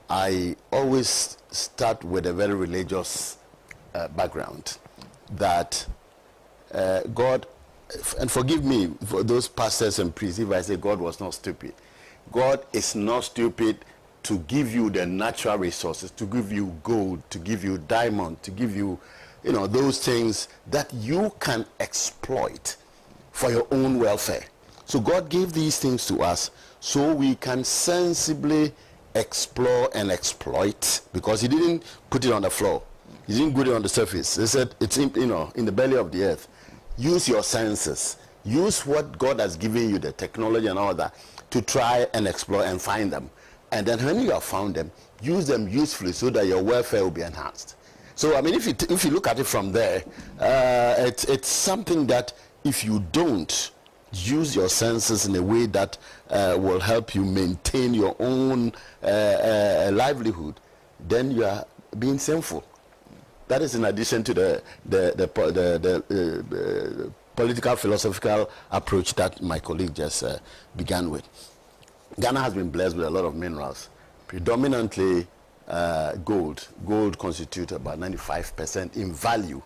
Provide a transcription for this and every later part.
I always start with a very religious background, that God, and forgive me for those pastors and priests if I say God was not stupid. God is not stupid to give you the natural resources, to give you gold, to give you diamond, to give you, those things that you can exploit for your own welfare. So God gave these things to us so we can sensibly explore and exploit, because he didn't put it on the floor. He didn't put it on the surface. He said it's in the belly of the earth. Use your senses. Use what God has given you, the technology and all that, to try and explore and find them. And then when you have found them, use them usefully so that your welfare will be enhanced. So, I mean, if you look at it from there, it's something that if you don't use your senses in a way that will help you maintain your own livelihood, then you are being sinful. That is in addition to the political philosophical approach that my colleague just began with. Ghana has been blessed with a lot of minerals, predominantly gold. Gold constitutes about 95% in value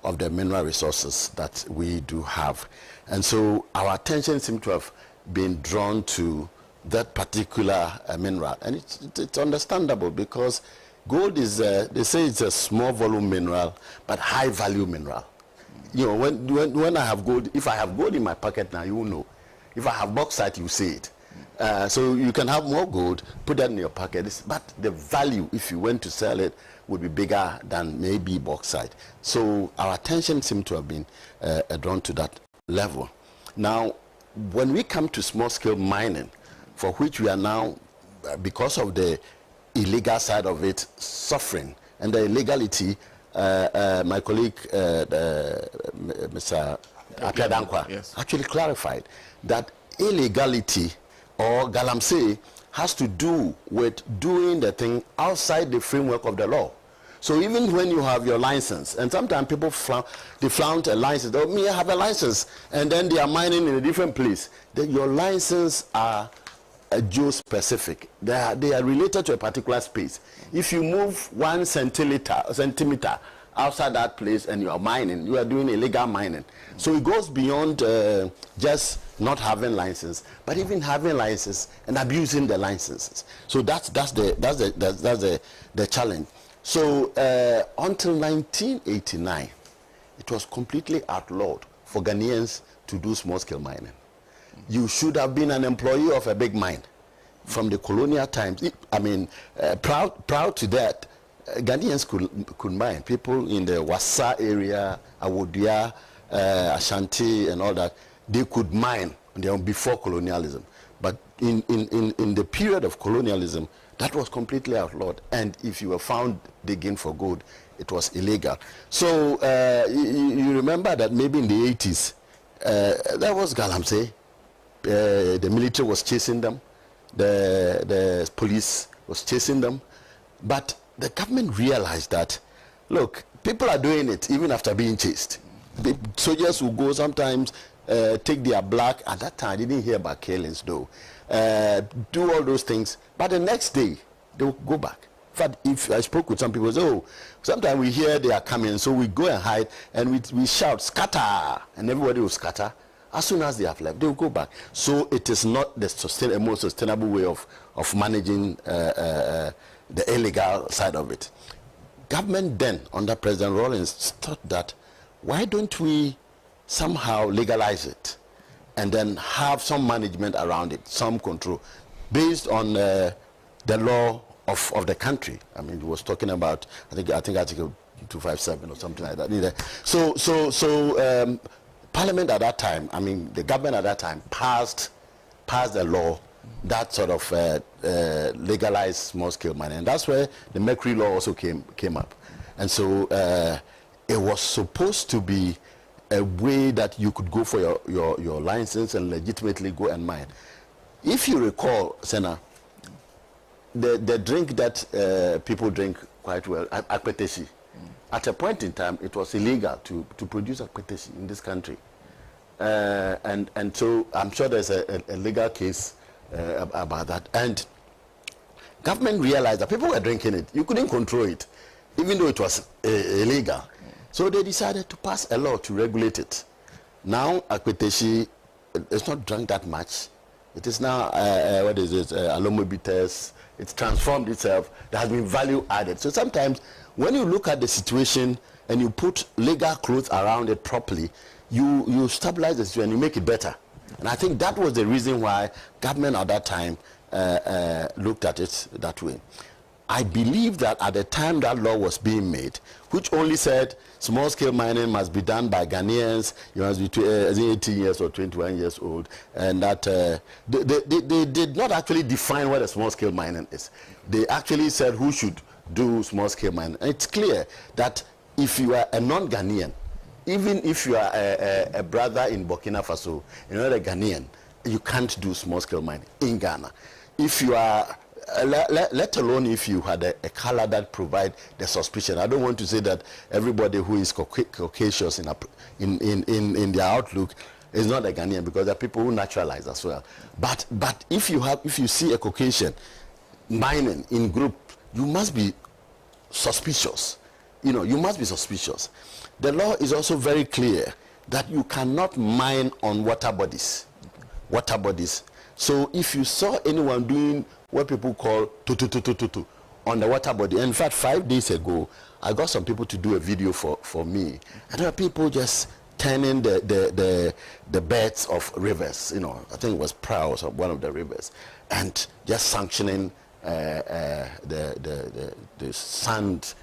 of the mineral resources that we do have. And so our attention seems to have been drawn to that particular mineral. And it's understandable, because gold is, they say it's a small volume mineral, but high value mineral. When I have gold, if I have gold in my pocket now, you will know. If I have bauxite, you see it. So you can have more gold, put that in your pocket, but the value, if you went to sell it, would be bigger than maybe bauxite. So our attention seems to have been drawn to that level. Now, when we come to small-scale mining, for which we are now, because of the illegal side of it, suffering, and the illegality, my colleague, Mr. Apiadankwa, actually clarified that illegality, or Galamsey, has to do with doing the thing outside the framework of the law. So even when you have your license, and sometimes people flaunt a license, oh, me, I have a license, and then they are mining in a different place. Then your license are geo-specific. They are related to a particular space. If you move 1 centimeter outside that place and you are mining, you are doing illegal mining. So it goes beyond just not having license, but even having license and abusing the licenses. So that's the challenge. So until 1989, it was completely outlawed for Ghanaians to do small-scale mining. You should have been an employee of a big mine from the colonial times. I mean, proud to that, Ghanaians could mine. People in the Wassa area, Awodia, Ashanti, and all that, they could mine before colonialism. But in the period of colonialism, that was completely outlawed. And if you were found digging for gold, it was illegal. So you remember that maybe in the 80s, there was Galamsey. The military was chasing them. The police was chasing them. But the government realized that, look, people are doing it even after being chased. The soldiers will go sometimes, take their black. At that time, I didn't hear about killings though. Do all those things. But the next day, they will go back. In fact, if I spoke with some people, say, oh, sometimes we hear they are coming, so we go and hide, and we shout, scatter, and everybody will scatter. As soon as they have left, they will go back. So it is not the most sustainable way of managing the illegal side of it. Government then, under President Rawlings, thought that, why don't we somehow legalize it and then have some management around it, some control, based on the law of the country. I mean, he was talking about, I think Article 257 or something like that. So Parliament at that time, I mean, the government at that time passed the law that sort of legalized small-scale mining. And that's where the Mercury law also came up. And so it was supposed to be a way that you could go for your license and legitimately go and mine. If you recall, Senna, the drink that people drink quite well, akpetesi, at a point in time, it was illegal to produce akpetesi in this country. And so I'm sure there's a legal case about that. And government realized that people were drinking it. You couldn't control it, even though it was illegal. So they decided to pass a law to regulate it. Now, Akweteshi is not drunk that much. It is now, what is it, Alomobites. It's transformed itself. There has been value added. So sometimes when you look at the situation and you put legal clothes around it properly, you stabilize the situation and you make it better. And I think that was the reason why government at that time looked at it that way. I believe that at the time that law was being made, which only said small-scale mining must be done by Ghanaians, you must be 18 years or 21 years old, and that they did not actually define what a small-scale mining is. They actually said who should do small-scale mining. And it's clear that if you are a non-Ghanaian, even if you are a brother in Burkina Faso, you're not a Ghanaian, you can't do small-scale mining in Ghana. If you are let alone if you had a color that provide the suspicion. I don't want to say that everybody who is Caucasian in their outlook is not a Ghanaian, because there are people who naturalize as well. But if you see a Caucasian mining in group, you must be suspicious. You know, you must be suspicious. The law is also very clear that you cannot mine on water bodies. Water bodies. So if you saw anyone doing what people call tutu on the water body, and in fact 5 days ago I got some people to do a video for me, and there are people just turning the beds of rivers, you know, I think it was Prowse or one of the rivers, and just sanctioning the sand,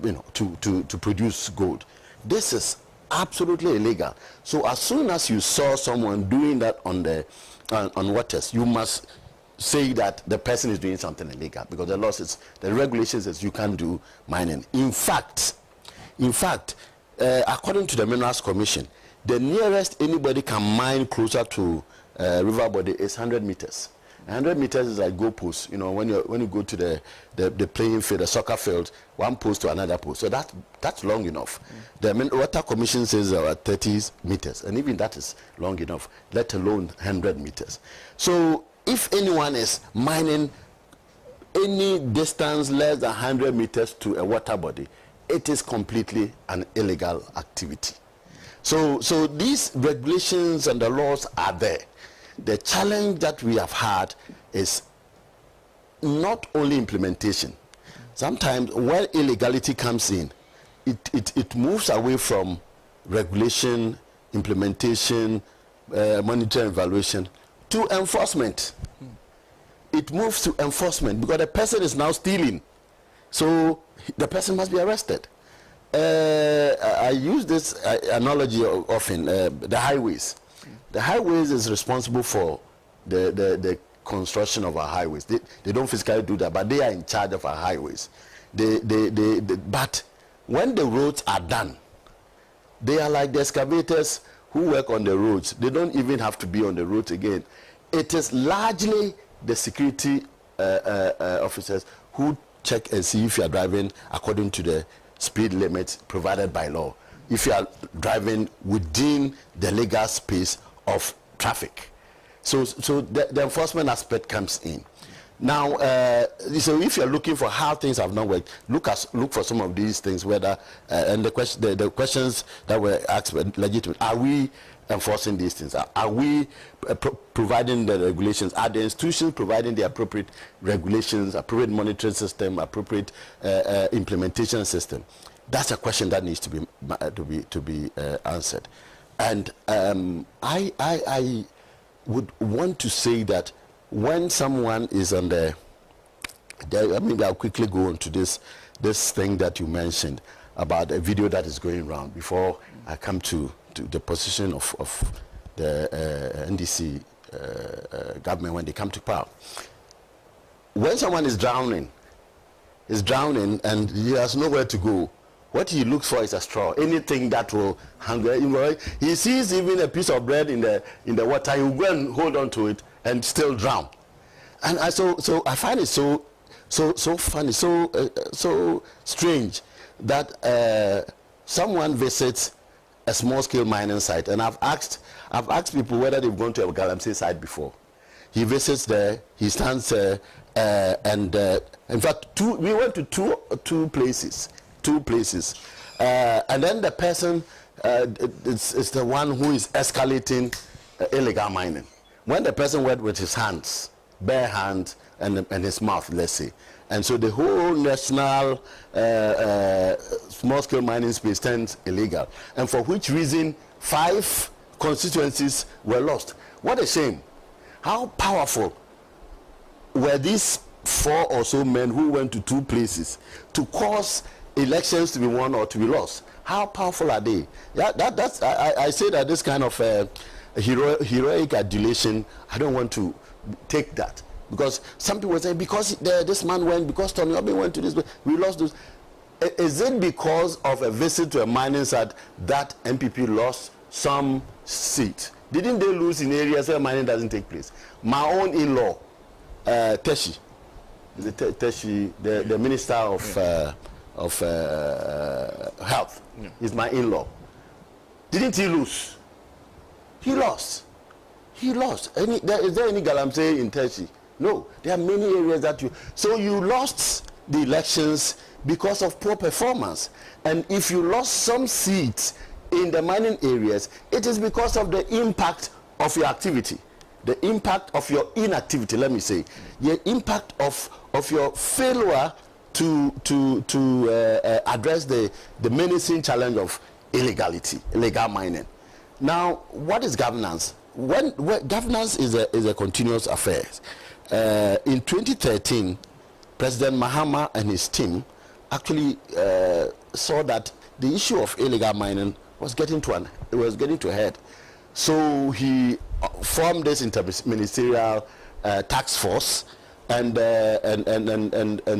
you know, to produce gold. This is absolutely illegal. So as soon as you saw someone doing that on waters, you must say that the person is doing something illegal, because the law says, the regulations says you can't do mining. In fact, according to the Minerals Commission, the nearest anybody can mine closer to river body is 100 meters. 100 meters is like goalpost. You know, when you go to the playing field, the soccer field, one post to another post. So that's long enough. The Water Commission says 30 meters, and even that is long enough, let alone 100 meters. So if anyone is mining any distance less than 100 meters to a water body, it is completely an illegal activity. So these regulations and the laws are there. The challenge that we have had is not only implementation. Sometimes where illegality comes in, it moves away from regulation, implementation, monitoring, evaluation, to enforcement. It moves to enforcement because the person is now stealing, so the person must be arrested. I use this analogy often, the highways. The highways is responsible for the construction of our highways. They don't physically do that, but they are in charge of our highways. But when the roads are done, they are like the excavators who work on the roads. They don't even have to be on the roads again. It is largely the security officers who check and see if you are driving according to the speed limits provided by law, if you are driving within the legal space of traffic. So the enforcement aspect comes in. Now, so if you're looking for how things have not worked, look for some of these things, whether and the questions that were asked were legitimate. Are we enforcing these things? Are we providing the regulations? Are the institutions providing the appropriate regulations, appropriate monitoring system, appropriate implementation system? That's a question that needs to be answered. And I would want to say that when someone is on maybe I'll quickly go on to this thing that you mentioned about a video that is going around before I come to the position of the NDC government when they come to power. When someone is drowning and he has nowhere to go, what he looks for is a straw, anything that will hang. He sees even a piece of bread in the water, he will go and hold on to it and still drown. And so I find it so funny, so strange that someone visits a small-scale mining site, and I've asked people whether they've gone to a Galamsey site before. He visits there, he stands there, In fact, we went to two places, and then the person is the one who is escalating illegal mining. When the person went with his hands, bare hands, and his mouth, let's say, and so the whole national small-scale mining space turns illegal, and for which reason 5 constituencies were lost. What a shame. How powerful were these 4 or so men who went to 2 places to cause elections to be won or to be lost? How powerful are they? Yeah, I say that this kind of heroic adulation, I don't want to take that, because some people say because this man went, because Tony Obi went to this, we lost those. Is it because of a visit to a mining site that MPP lost some seat? Didn't they lose in areas where mining doesn't take place? My own in-law, Teshi, the Minister of Health, is my in-law. Didn't he lose? He lost. He lost. Is there any Galamsey in Teshi? No. There are many areas that you... So you lost the elections because of poor performance. And if you lost some seats in the mining areas, it is because of the impact of your activity, the impact of your inactivity, let me say, the impact of your failure to address the menacing challenge of illegal mining. Now, what is governance? When governance is a continuous affair. In 2013, President Mahama and his team actually saw that the issue of illegal mining was getting to a head. So he formed this interministerial task force, and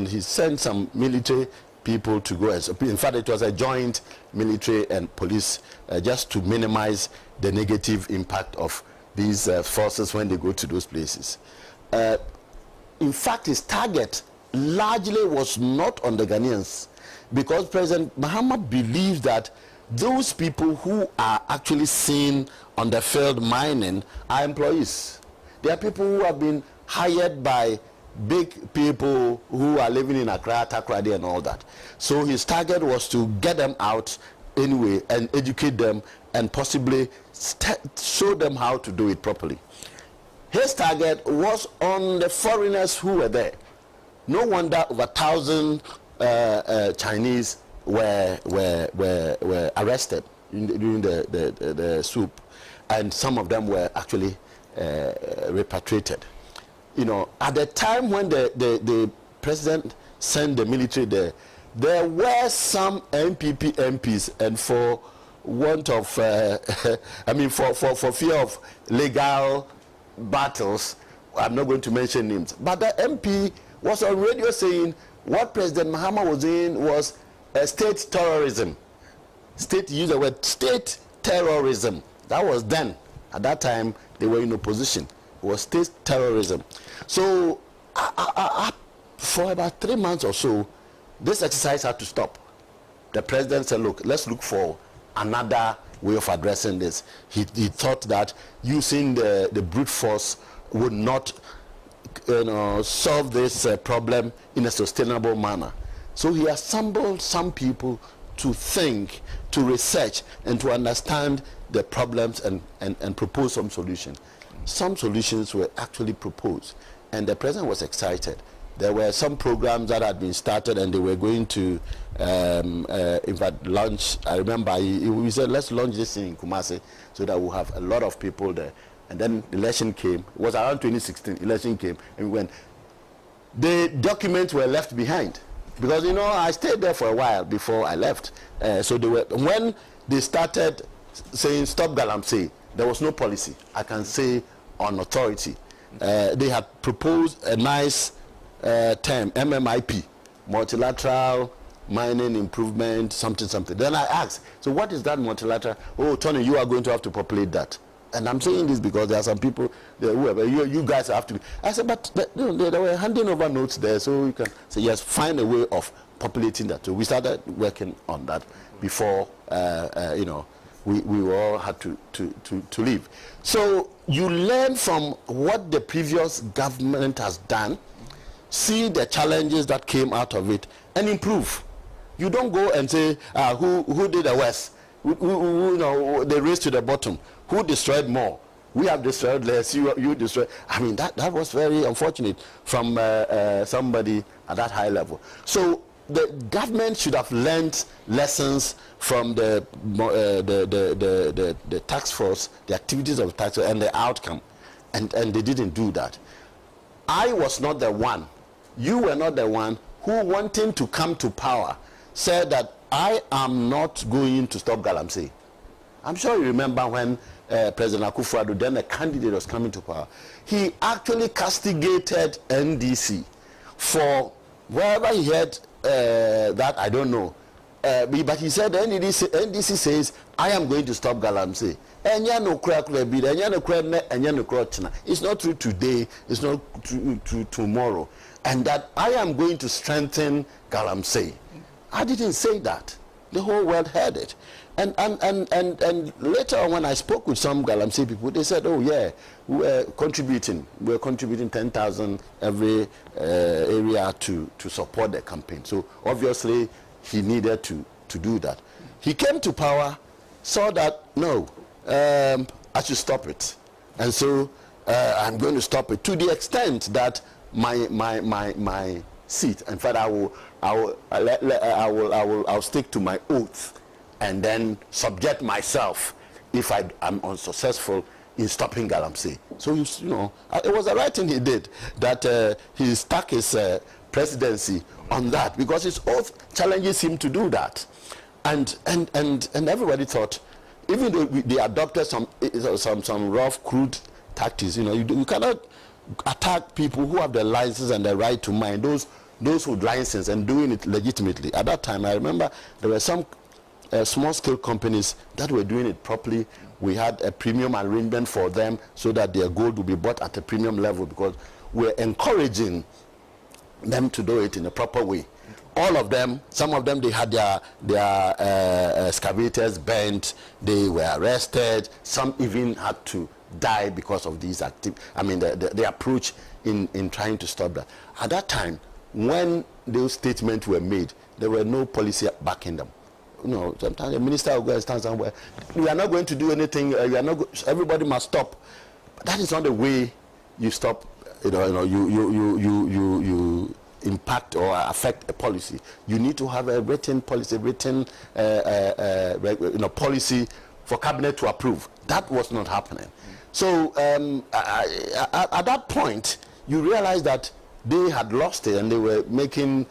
he sent some military people to go. In fact, it was a joint military and police just to minimize the negative impact of these forces when they go to those places. In fact, his target largely was not on the Ghanaians, because President Mahama believes that those people who are actually seen on the field mining are employees. They are people who have been hired by big people who are living in Accra, Takoradi, and all that. So his target was to get them out anyway and educate them and possibly show them how to do it properly. His target was on the foreigners who were there. No wonder over 1,000 Chinese were arrested during the swoop, and some of them were actually repatriated. You know, at the time when the president sent the military there were some MPP MPs, and for want of, I mean, for fear of legal battles, I'm not going to mention names, but the MP was on radio saying what President Mahama was doing was state terrorism. State used the word state terrorism. That was then. At that time, they were in opposition. It was state terrorism. So for about 3 months or so, this exercise had to stop. The president said, look, let's look for another way of addressing this. He thought that using the brute force would not solve this problem in a sustainable manner. So he assembled some people to think, to research, and to understand the problems and propose some solutions. Some solutions were actually proposed, and the president was excited. There were some programs that had been started, and they were going to, in fact, launch. I remember we said, let's launch this thing in Kumasi so that we'll have a lot of people there. And then the election came. It was around 2016. Election came, and we went. The documents were left behind because, you know, I stayed there for a while before I left. So they were, when they started saying stop Galamsey, there was no policy, I can say, on authority. They had proposed a nice term, MMIP, multilateral mining improvement, something. Then I asked, so what is that multilateral? Oh, Tony, you are going to have to populate that. And I'm saying this because there are some people, whoever, you guys have to. I said, but they were handing over notes there, so you can say, yes, find a way of populating that. So we started working on that before, you know, we all had to leave. So you learn from what the previous government has done, see the challenges that came out of it, and improve. You don't go and say, who did the worst? Who, you know, they raised to the bottom. Who destroyed more? We have destroyed less, you destroyed. I mean, that was very unfortunate from somebody at that high level. So the government should have learned lessons from the task force, the activities of the task force, and the outcome. And they didn't do that. I was not the one, you were not the one who, wanting to come to power, said that I am not going to stop Galamsey. I'm sure you remember when President Akufo-Addo, then a candidate, was coming to power. He actually castigated NDC for wherever he heard that, I don't know. But he said NDC says, I am going to stop Galamsey. It's not true today, it's not true tomorrow. And that I am going to strengthen Galamsey. I didn't say that. The whole world heard it. And later on, when I spoke with some Galamsey people, they said, oh yeah, we're contributing 10,000 every area to support the campaign. So obviously he needed to do that. He came to power, saw that, no, I should stop it. And so I'm going to stop it to the extent that my seat, in fact, I'll stick to my oath and then subject myself if I'm unsuccessful in stopping Galamsey. So, you know, it was the right thing he did, that he stuck his presidency on that, because his oath challenges him to do that. And everybody thought, even though they adopted some rough, crude tactics, you know, you cannot attack people who have the license and the right to mine, those with license and doing it legitimately. At that time, I remember there were some small-scale companies that were doing it properly. We had a premium arrangement for them so that their gold would be bought at a premium level, because we're encouraging them to do it in a proper way. All of them, some of them, they had their excavators burnt, they were arrested, some even had to die because of these the approach in trying to stop that. At that time, when those statements were made, there were no policy backing them. You know, sometimes a minister will go and stand somewhere, we are not going to do anything, everybody must stop. But that is not the way you stop, you impact or affect a policy. You need to have a written policy, policy for cabinet to approve. That was not happening. So at that point, you realize that they had lost it, and they were making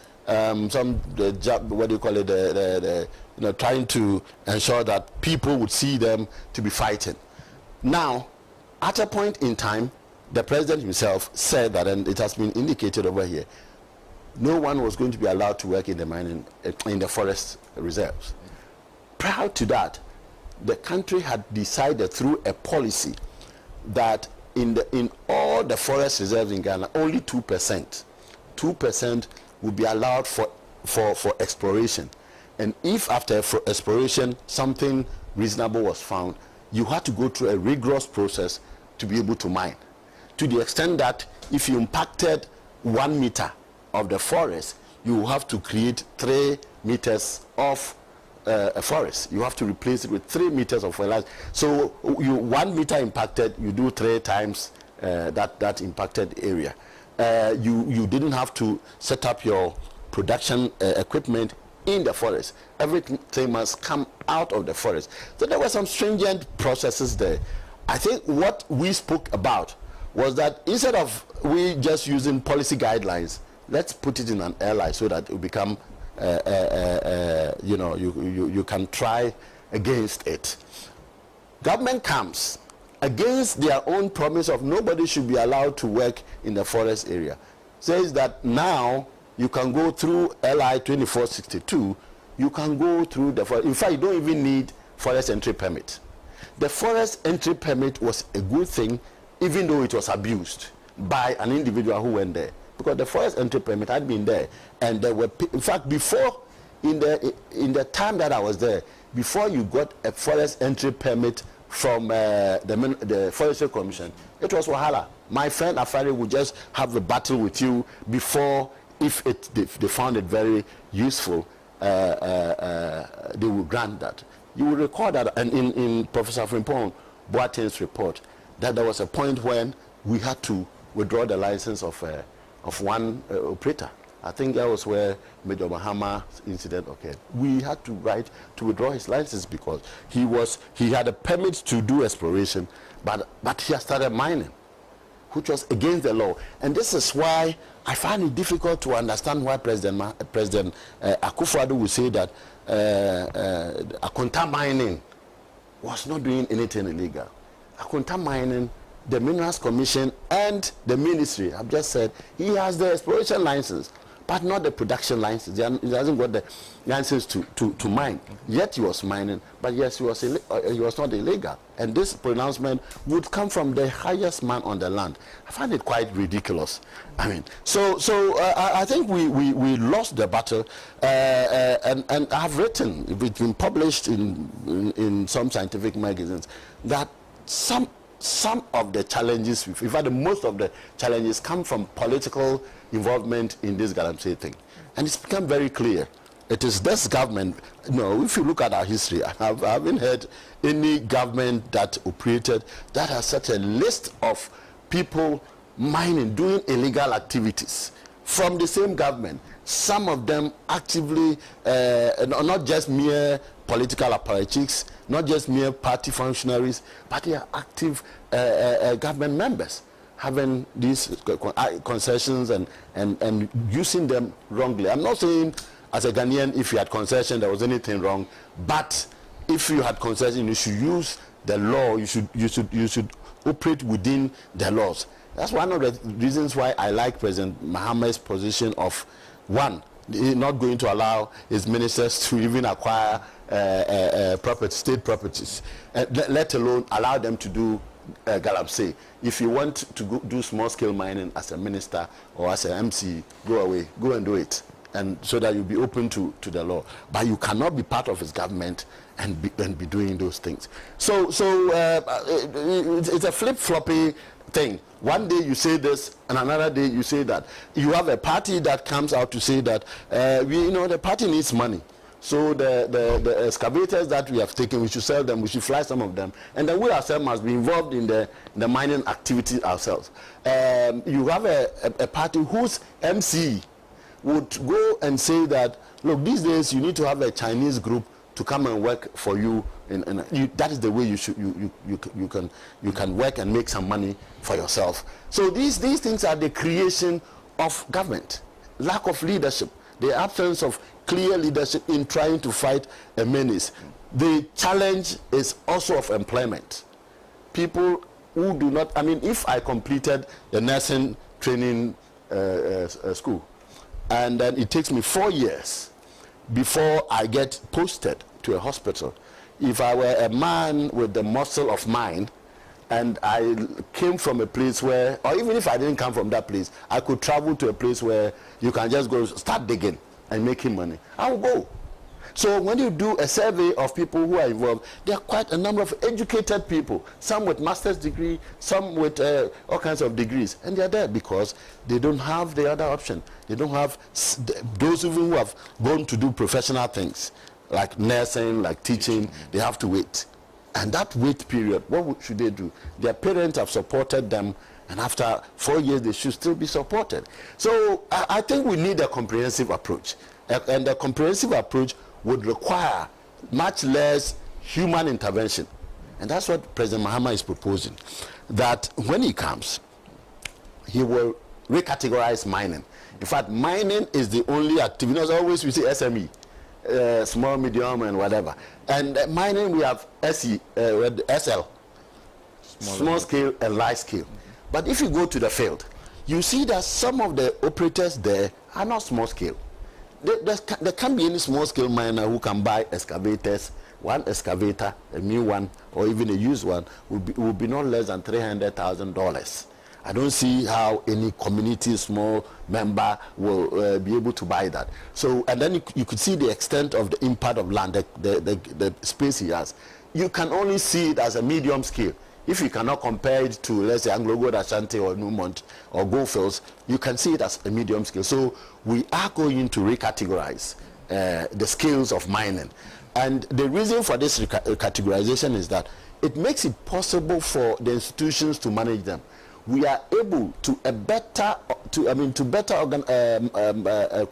trying to ensure that people would see them to be fighting. Now, at a point in time, the president himself said that, and it has been indicated over here, no one was going to be allowed to work in the mining, in the forest reserves. Prior to that, the country had decided through a policy that in all the forest reserves in Ghana, only 2% would be allowed for exploration. And if after exploration something reasonable was found, you had to go through a rigorous process to be able to mine. To the extent that if you impacted 1 meter of the forest, you have to create 3 meters of a forest. You have to replace it with 3 meters of forest. So 1 meter impacted, you do 3 times that impacted area. You didn't have to set up your production equipment in the forest. Everything must come out of the forest. So there were some stringent processes there. I think what we spoke about was that instead of we just using policy guidelines, let's put it in an airline so that it will become, you can try against it. Government comes against their own promise of nobody should be allowed to work in the forest area. Says that now you can go through LI 2462, you can go through the forest. In fact, you don't even need forest entry permit. The forest entry permit was a good thing, even though it was abused by an individual who went there, because the forest entry permit had been there, and there were, in fact, before, in the time that I was there, before you got a forest entry permit from the Forestry Commission, it was wahala. My friend Afari would just have a battle with you before, if they found it very useful, they will grant that. You will recall that, and in Professor Frimpong Boateng's report, that there was a point when we had to withdraw the license of one operator. I think that was where Major Mahama's incident occurred. We had to withdraw his license because he had a permit to do exploration, but he had started mining, which was against the law. And this is why I find it difficult to understand why President Akufo-Addo would say that Akonta mining was not doing anything illegal. Akonta mining, the Minerals Commission and the ministry have just said he has the exploration license, but not the production license. He hasn't got the license to mine. Yet he was mining, but yes, he was not illegal. And this pronouncement would come from the highest man on the land. I find it quite ridiculous. I mean, so I think we lost the battle, and I have written, it's been published in some scientific magazines, that some of the challenges, in fact, most of the challenges come from political involvement in this Galamsey thing. And it's become very clear. It is this government, if you look at our history, I haven't heard any government that operated that has such a list of people mining, doing illegal activities from the same government. Some of them actively, not just mere political apparatchiks, not just mere party functionaries, but they are active government members, having these concessions and using them wrongly. I'm not saying as a Ghanaian, if you had concession, there was anything wrong, but if you had concession, you should use the law. You should operate within the laws. That's one of the reasons why I like President Mahama's position of, one, not going to allow his ministers to even acquire state properties, let alone allow them to do Galamsey. If you want to do small-scale mining as a minister or as an MC, go away, go and do it, and so that you'll be open to the law. But you cannot be part of his government and be doing those things. So it's a flip-floppy thing. One day you say this, and another day you say that. You have a party that comes out to say that the party needs money. So the excavators that we have taken, we should sell them, we should fly some of them, and then we ourselves must be involved in the mining activity ourselves. You have a party whose MC would go and say that, look, these days you need to have a Chinese group to come and work for you, that is the way you can work and make some money for yourself. So these things are the creation of government, lack of leadership, the absence of clear leadership in trying to fight a menace. The challenge is also of employment. People who do not, if I completed the nursing training school, and then it takes me 4 years before I get posted to a hospital. If I were a man with the muscle of mine, and I came from a place where, or even if I didn't come from that place, I could travel to a place where you can just go start digging and making money, I will go. So when you do a survey of people who are involved, there are quite a number of educated people, some with master's degree, some with all kinds of degrees, and they're there because they don't have the other option. They don't have those even who have gone to do professional things, like nursing, like teaching, they have to wait. And that wait period, what should they do? Their parents have supported them, and after 4 years, they should still be supported. So I think we need a comprehensive approach. And a comprehensive approach would require much less human intervention. And that's what President Mahama is proposing. That when he comes, he will recategorize mining. In fact, mining is the only activity. As always, we say SME, small, medium, and whatever. And mining, we have SL, small scale and large scale. But if you go to the field, you see that some of the operators there are not small scale. There can't be any small scale miner who can buy excavators. One excavator, a new one, or even a used one, will be not less than $300,000. I don't see how any community small member will be able to buy that. So, and then you could see the extent of the impact of land, the space he has. You can only see it as a medium scale. if you cannot compare it to, let's say, Anglo Gold Ashanti or Newmont or Goldfields, you can see it as a medium scale. So we are going to recategorize the scales of mining. And the reason for this categorization is that it makes it possible for the institutions to manage them. We are able to better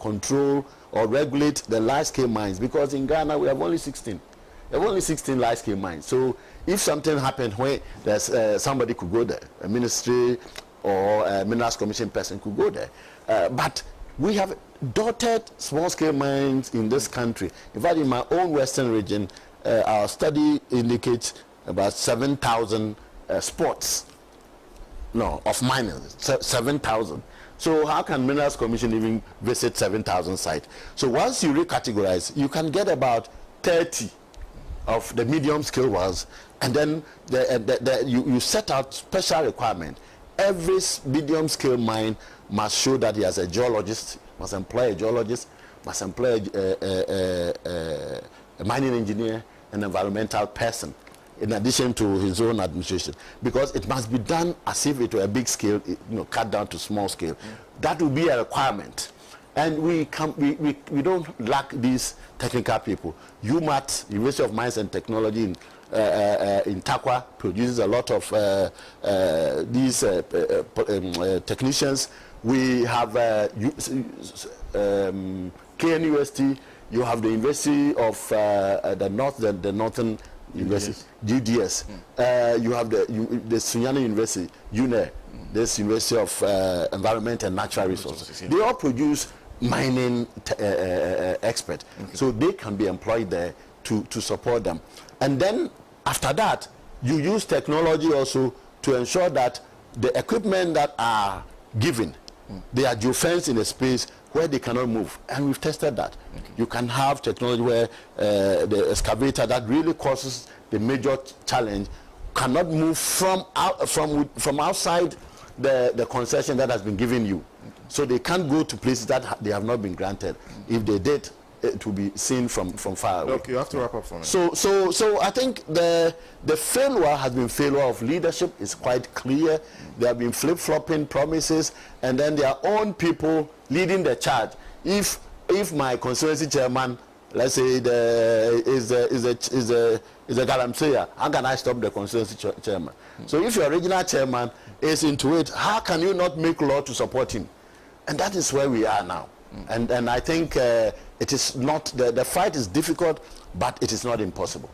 control or regulate the large-scale mines, because in Ghana we have only 16. There are only 16 large-scale mines. So if something happened where there's somebody could go there, a ministry or a minerals commission person could go there. But we have dotted small-scale mines in this country. In fact, in my own western region, our study indicates about 7,000 spots of mining, 7,000. So how can Minerals Commission even visit 7,000 sites? So once you recategorize, you can get about 30 of the medium scale wells, and then you set out special requirement. Every medium scale mine must show that he has a geologist, must employ a geologist, must employ a mining engineer, an environmental person, in addition to his own administration, because it must be done as if it were a big scale, cut down to small scale. That will be a requirement, and we don't lack these technical people. UMAT, University of Mines and Technology in Takwa, produces a lot of these technicians. We have KNUST. You have the University of the Northern University, GDS. You have the Sunyani University, UNE, this University of Environment and Natural Resources. They all produce mining experts, so they can be employed there to support them. And then after that, you use technology also to ensure that the equipment that are given, they are geofenced in a space where they cannot move, and we've tested that. You can have technology where the excavator that really causes the major challenge cannot move from outside the concession that has been given you. So they can't go to places that they have not been granted. If they did, it will be seen from far away. Okay, you have to wrap up for me. So I think the failure has been failure of leadership. It's quite clear. There have been flip-flopping promises, and then their own people leading the charge. If my constituency chairman, let's say, is a Galamsey, how can I stop the constituency chairman? So if your regional chairman is into it, how can you not make law to support him? And that is where we are now. And I think it is not, the fight is difficult, but it is not impossible.